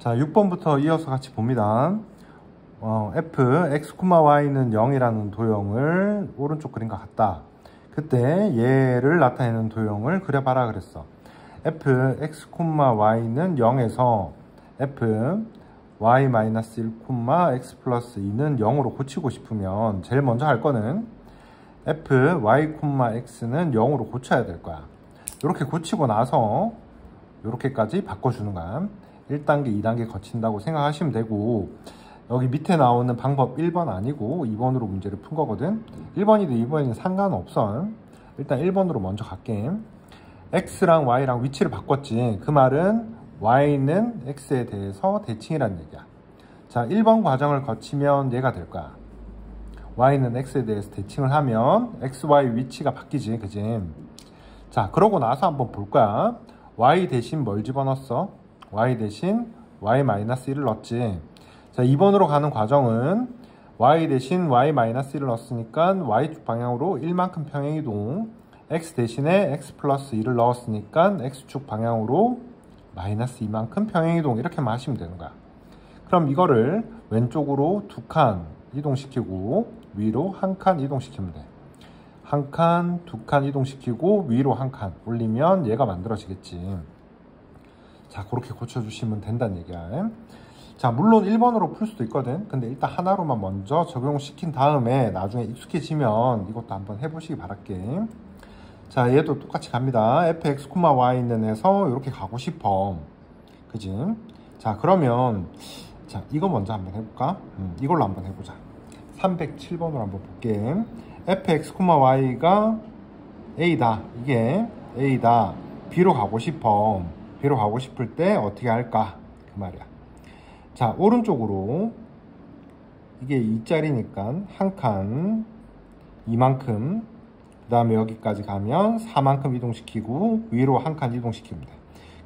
자, 6번부터 이어서 같이 봅니다. f x, y는 0이라는 도형을 오른쪽 그림과 같다. 그때 얘를 나타내는 도형을 그려봐라 그랬어. f x, y는 0에서 f y-1, x 플러스 2는 0으로 고치고 싶으면 제일 먼저 할 거는 f y, x는 0으로 고쳐야 될 거야. 이렇게 고치고 나서 이렇게까지 바꿔주는 거야. 1단계, 2단계 거친다고 생각하시면 되고, 여기 밑에 나오는 방법 1번 아니고 2번으로 문제를 푼 거거든. 1번이든 2번이든 상관없어. 일단 1번으로 먼저 갈게. x랑 y랑 위치를 바꿨지. 그 말은 y는 x에 대해서 대칭이라는 얘기야. 자, 1번 과정을 거치면 얘가 될 거야. y는 x에 대해서 대칭을 하면 x, y 위치가 바뀌지, 그지? 자, 그러고 나서 한번 볼 거야. y 대신 뭘 집어넣었어? y 대신 y-1을 넣었지. 자, 2번으로 가는 과정은 y 대신 y-1을 넣었으니까 y축 방향으로 1만큼 평행이동, x 대신에 x 플러스 2를 넣었으니까 x축 방향으로 마이너스 2만큼 평행이동, 이렇게만 하시면 되는 거야. 그럼 이거를 왼쪽으로 2칸 이동시키고 위로 1칸 이동시키면 돼. 1칸, 2칸 이동시키고 위로 1칸 올리면 얘가 만들어지겠지. 자, 그렇게 고쳐주시면 된다는 얘기야. 자, 물론 1번으로 풀 수도 있거든. 근데 일단 하나로만 먼저 적용시킨 다음에 나중에 익숙해지면 이것도 한번 해보시기 바랄게. 자, 얘도 똑같이 갑니다. fx, y는 에서 이렇게 가고 싶어. 그지? 자, 그러면 자, 이거 먼저 한번 해볼까? 이걸로 한번 해보자. 307번으로 한번 볼게. fx, y가 a다. 이게 a다. b로 가고 싶어. b로 가고 싶을 때 어떻게 할까? 그 말이야. 자, 오른쪽으로 이게 2짜리니까 한 칸 2만큼, 그 다음에 여기까지 가면 4만큼 이동시키고 위로 한 칸 이동시키면 돼.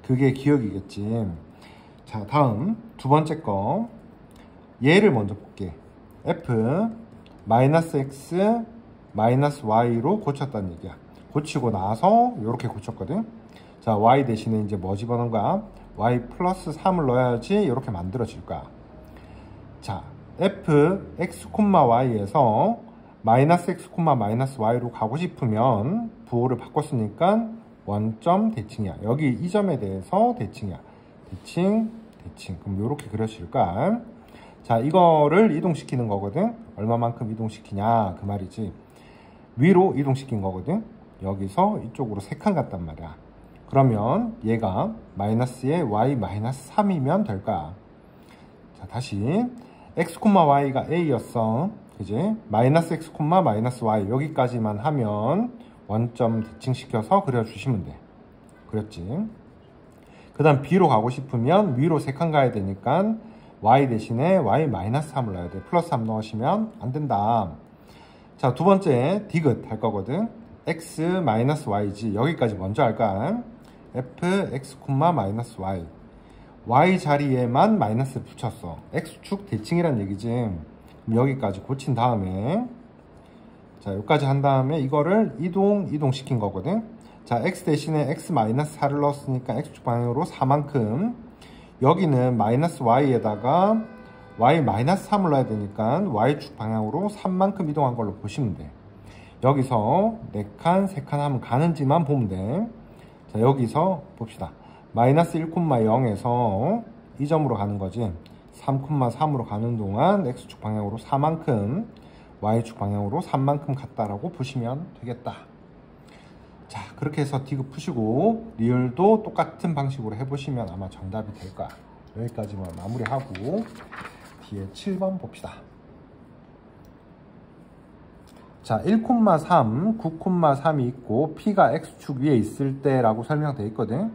그게 기억이겠지. 자, 다음 두 번째 거, 얘를 먼저 볼게. f -x -y로 고쳤다는 얘기야. 고치고 나서 이렇게 고쳤거든. 자, y 대신에 이제 뭐 집어넣은 거야? y 플러스 3을 넣어야지 이렇게 만들어질 거야. 자, f x, y에서 -x, -y로 가고 싶으면 부호를 바꿨으니까 원점 대칭이야. 여기 이 점에 대해서 대칭이야. 대칭, 대칭. 그럼 이렇게 그려질 거야. 자, 이거를 이동시키는 거거든. 얼마만큼 이동시키냐 그 말이지. 위로 이동시킨 거거든. 여기서 이쪽으로 3칸 갔단 말이야. 그러면 얘가 마이너스에 y-3이면 될 거야. 자, 다시 x, y가 a였어. 그지? -x, -y 여기까지만 하면 원점 대칭시켜서 그려주시면 돼. 그랬지? 그 다음 b로 가고 싶으면 위로 3칸 가야 되니까 y 대신에 y-3을 넣어야 돼. 플러스 3 넣으시면 안 된다. 자, 두 번째 디귿 할 거거든. x -y지. 여기까지 먼저 할까? f x, -y y 자리에만 마이너스를 붙였어. x축 대칭이란 얘기지. 그럼 여기까지 고친 다음에, 자, 여기까지 한 다음에 이거를 이동시킨 거거든. 자, x 대신에 x -4를 넣었으니까 x축 방향으로 4만큼, 여기는 -y에다가 y-3을 넣어야 되니까 y축 방향으로 3만큼 이동한 걸로 보시면 돼. 여기서 4칸, 3칸 하면 가는지만 보면 돼. 자, 여기서 봅시다. -1,0에서 이 점으로 가는 거지. 3,3으로 가는 동안 x축 방향으로 4만큼, y축 방향으로 3만큼 갔다라고 보시면 되겠다. 자, 그렇게 해서 디귿 푸시고 리을도 똑같은 방식으로 해보시면 아마 정답이 될 거야. 여기까지만 마무리하고 뒤에 7번 봅시다. 자, 1,3, 9,3이 있고 p가 x축 위에 있을 때 라고 설명되어 있거든.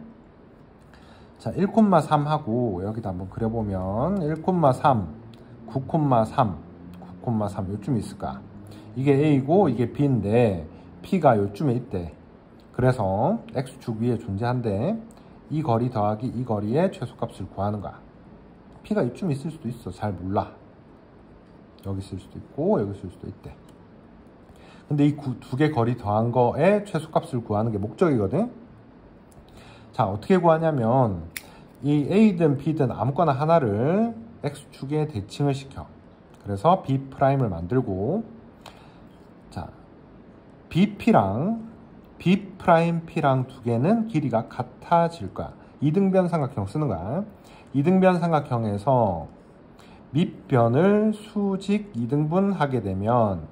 자, 1,3 하고 여기다 한번 그려보면 1,3, 9,3, 9,3 요쯤에 있을까? 이게 a고 이게 b인데 p가 요쯤에 있대. 그래서 x축 위에 존재한대. 이 거리 더하기 이 거리의 최소값을 구하는 거야. p가 이쯤에 있을 수도 있어. 잘 몰라. 여기 있을 수도 있고 여기 있을 수도 있대. 근데 이 두 개 거리 더한 거의 최소값을 구하는 게 목적이거든. 자, 어떻게 구하냐면 이 A든 B든 아무거나 하나를 X축에 대칭을 시켜. 그래서 B'을 만들고, 자, BP랑 B'P랑 두 개는 길이가 같아질 거야. 이등변 삼각형 쓰는 거야. 이등변 삼각형에서 밑변을 수직 2등분 하게 되면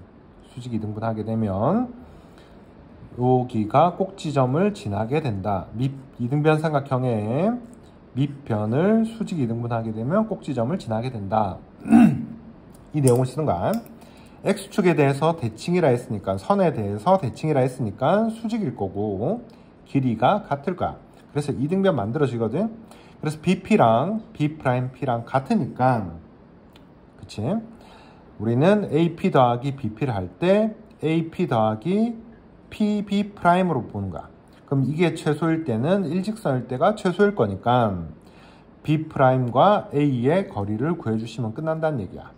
여기가 꼭지점을 지나게 된다. 이등변 삼각형의 밑변을 수직 2등분 하게 되면 꼭지점을 지나게 된다. 이 내용을 쓰는 거야. X축에 대해서 대칭이라 했으니까, 선에 대해서 대칭이라 했으니까 수직일 거고 길이가 같을 거야. 그래서 이등변 만들어지거든. 그래서 BP랑 B'P랑 같으니까, 그치? 우리는 AP 더하기 BP를 할 때 AP 더하기 PB'으로 보는 거야. 그럼 이게 최소일 때는 일직선일 때가 최소일 거니까 B'과 A의 거리를 구해주시면 끝난다는 얘기야.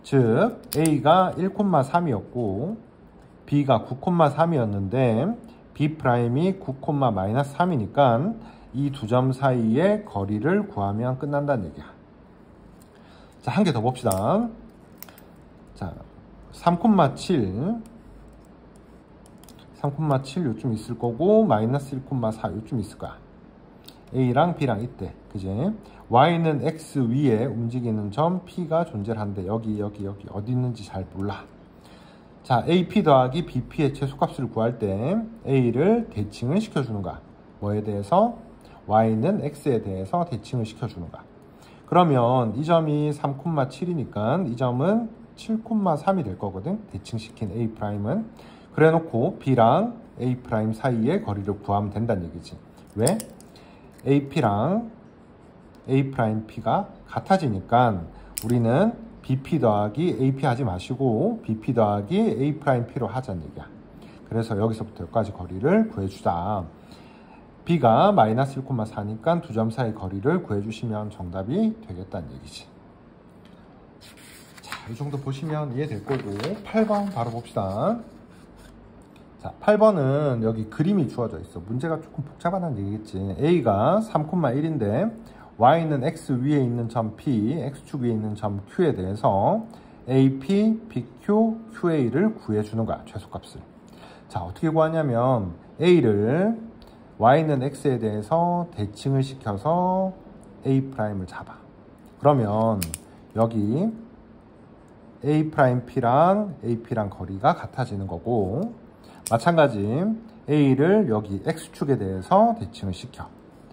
즉 A가 1,3이었고 B가 9,3이었는데 B'이 9,-3이니까 이 두 점 사이의 거리를 구하면 끝난다는 얘기야. 자, 한 개 더 봅시다. 자, 3,7 요쯤 있을 거고 마이너스 1,4 요쯤 있을 거야. A랑 B랑 이때, 그지? Y는 X 위에 움직이는 점 P가 존재한데 여기 어디 있는지 잘 몰라. 자, AP 더하기 BP의 최소값을 구할 때 A를 대칭을 시켜주는 거야. 뭐에 대해서? Y는 X에 대해서 대칭을 시켜주는 거야. 그러면 이 점이 3,7이니까 이 점은 7,3이 될 거거든. 대칭시킨 A'은. 그래 놓고 B랑 A' 사이의 거리를 구하면 된다는 얘기지. 왜? AP랑 A'P가 같아지니까 우리는 BP 더하기 AP 하지 마시고 BP 더하기 A'P로 하자는 얘기야. 그래서 여기서부터 여기까지 거리를 구해주자. B가 마이너스 1,4니까 두 점 사이 거리를 구해주시면 정답이 되겠다는 얘기지. 자, 이 정도 보시면 이해될 거고 8번 바로 봅시다. 자, 8번은 여기 그림이 주어져 있어. 문제가 조금 복잡하다는 얘기겠지. A가 3,1인데 Y는 X 위에 있는 점 P, X축 위에 있는 점 Q에 대해서 AP, PQ, QA를 구해주는 거야. 최소값을. 자, 어떻게 구하냐면 A를 Y는 X에 대해서 대칭을 시켜서 A'을 잡아. 그러면 여기 A'P랑 AP랑 거리가 같아지는 거고, 마찬가지 A를 여기 X축에 대해서 대칭을 시켜.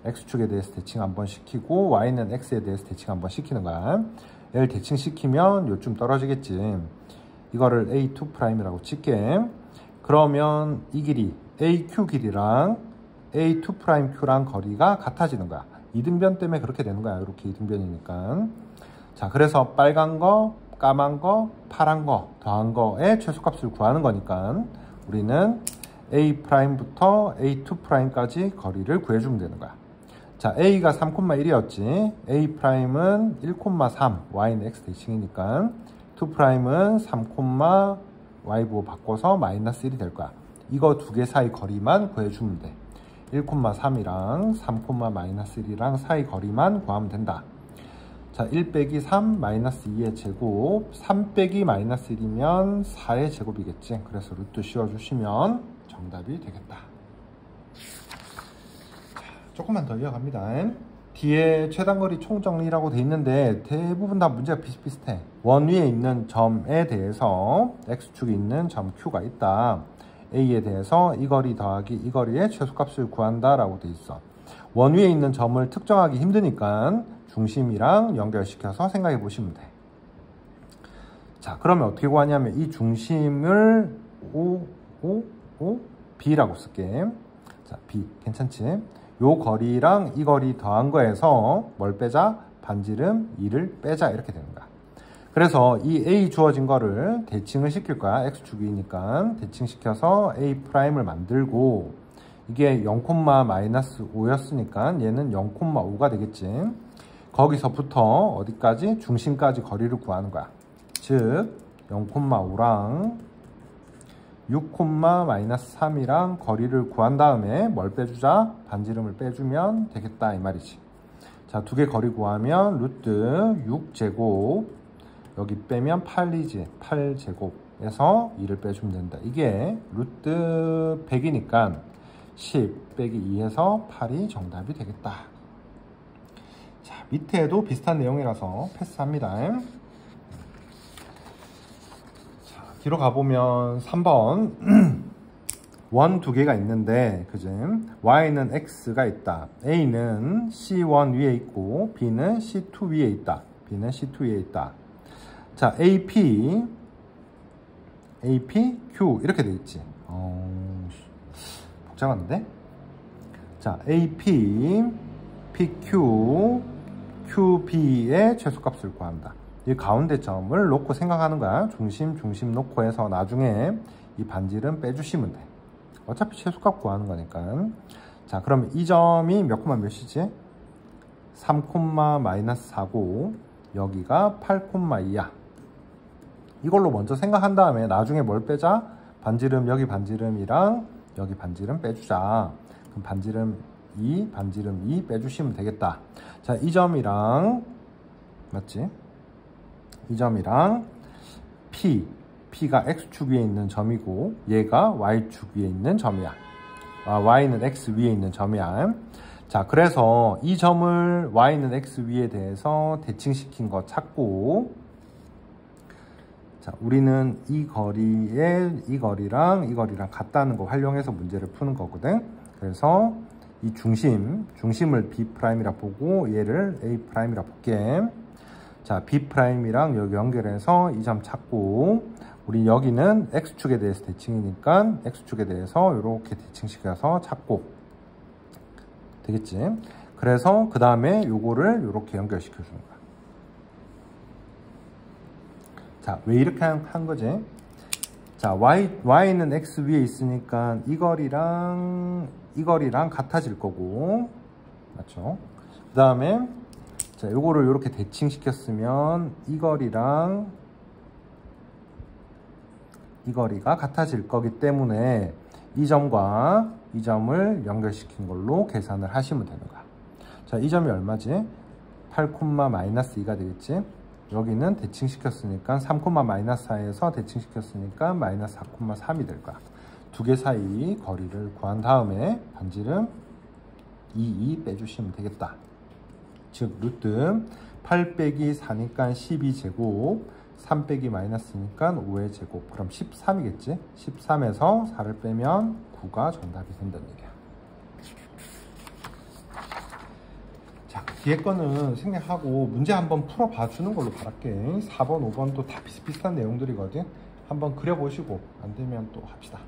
X축에 대해서 대칭 한번 시키고 Y는 X에 대해서 대칭 한번 시키는 거야. 얘를 대칭시키면 요쯤 떨어지겠지. 이거를 A2'이라고 칠게. 그러면 이 길이 AQ 길이랑 A2'Q랑 거리가 같아지는 거야. 이등변 때문에 그렇게 되는 거야. 이렇게 이등변이니까. 자, 그래서 빨간 거, 까만 거, 파란 거 더한 거의 최소값을 구하는 거니까 우리는 A'부터 A2'까지 거리를 구해주면 되는 거야. 자, A가 3,1이었지. A'은 1,3, Y는 X 대칭이니까 2'은 3, Y 부호 바꿔서 마이너스 1이 될 거야. 이거 두 개 사이 거리만 구해주면 돼. 1,3이랑 3, 마이너스 1이랑 사이 거리만 구하면 된다. 자, 1 빼기 3 마이너스 2의 제곱, 3 빼기 마이너스 1이면 4의 제곱이겠지. 그래서 루트 씌워주시면 정답이 되겠다. 자, 조금만 더 이어갑니다. 뒤에 최단거리 총정리라고 돼 있는데 대부분 다 문제가 비슷비슷해. 원 위에 있는 점에 대해서 X축에 있는 점 Q가 있다. A에 대해서 이 거리 더하기 이 거리의 최소값을 구한다 라고 돼 있어. 원 위에 있는 점을 특정하기 힘드니까 중심이랑 연결시켜서 생각해 보시면 돼. 자, 그러면 어떻게 구하냐면 이 중심을 B라고 쓸게. 자, B 괜찮지? 요 거리랑 이 거리 더한 거에서 뭘 빼자? 반지름 2를 빼자. 이렇게 되는 거야. 그래서 이 A 주어진 거를 대칭을 시킬 거야. X축이니까 대칭시켜서 A'를 만들고, 이게 0,-5였으니까 얘는 0,5가 되겠지. 거기서부터 어디까지? 중심까지 거리를 구하는 거야. 즉 0,5랑 6,-3이랑 거리를 구한 다음에 뭘 빼주자? 반지름을 빼주면 되겠다 이 말이지. 자, 두 개 거리 구하면 루트 6제곱 여기 빼면 8이지 8제곱에서 2를 빼주면 된다. 이게 루트 100이니까 10 빼기 2에서 8이 정답이 되겠다. 자, 밑에도 비슷한 내용이라서 패스합니다. 자, 뒤로 가보면 3번 원 두 개가 있는데 그지? y는 x가 있다. a는 c1 위에 있고 b는 c2 위에 있다. b는 c2 위에 있다. 자, AP, Q 이렇게 돼 있지. 복잡한데? 자, AP, PQ, QB의 최소값을 구한다. 이 가운데 점을 놓고 생각하는 거야. 중심 놓고 해서 나중에 이 반지름 빼주시면 돼. 어차피 최소값 구하는 거니까. 자, 그럼 이 점이 몇 콤마 몇이지? 3,-4고 여기가 8,2야. 이걸로 먼저 생각한 다음에 나중에 뭘 빼자? 반지름, 여기 반지름이랑 여기 반지름 빼주자. 그럼 반지름 2 빼주시면 되겠다. 자, 이 점이랑 맞지? 이 점이랑 P가 X축 위에 있는 점이고 얘가 Y축 위에 있는 점이야. Y는 X 위에 있는 점이야. 자, 그래서 이 점을 Y는 X 위에 대해서 대칭시킨 거 찾고, 자, 우리는 이 거리랑 이 거리랑 같다는 거 활용해서 문제를 푸는 거거든. 그래서 이 중심을 B'이라 보고 얘를 A'이라 볼게. 자, B'이랑 여기 연결해서 이 점 찾고, 우리 여기는 X축에 대해서 대칭이니까 X축에 대해서 이렇게 대칭시켜서 찾고 되겠지. 그래서 그 다음에 요거를 이렇게 연결시켜 주는 거야. 자, 왜 이렇게 한 거지? 자, Y는 X 위에 있으니까 이 거리랑 같아질 거고, 맞죠? 그 다음에 자, 요거를 이렇게 대칭시켰으면 이 거리랑 이 거리가 같아질 거기 때문에 이 점과 이 점을 연결시킨 걸로 계산을 하시면 되는 거야. 자, 이 점이 얼마지? 8,-2가 되겠지? 여기는 대칭시켰으니까 3,-4에서 대칭시켰으니까 -4,3이 될 거야. 두 개 사이 거리를 구한 다음에 반지름 2 빼주시면 되겠다. 즉 루트 8 빼기 4니까 12제곱, 3 빼기 마이너스니까 5의 제곱, 그럼 13이겠지? 13에서 4를 빼면 9가 정답이 된다는 얘기야. 자, 뒤에 거는 생략하고 문제 한번 풀어봐 주는 걸로 바랄게. 4번, 5번도 다 비슷비슷한 내용들이거든. 한번 그려보시고 안 되면 또 합시다.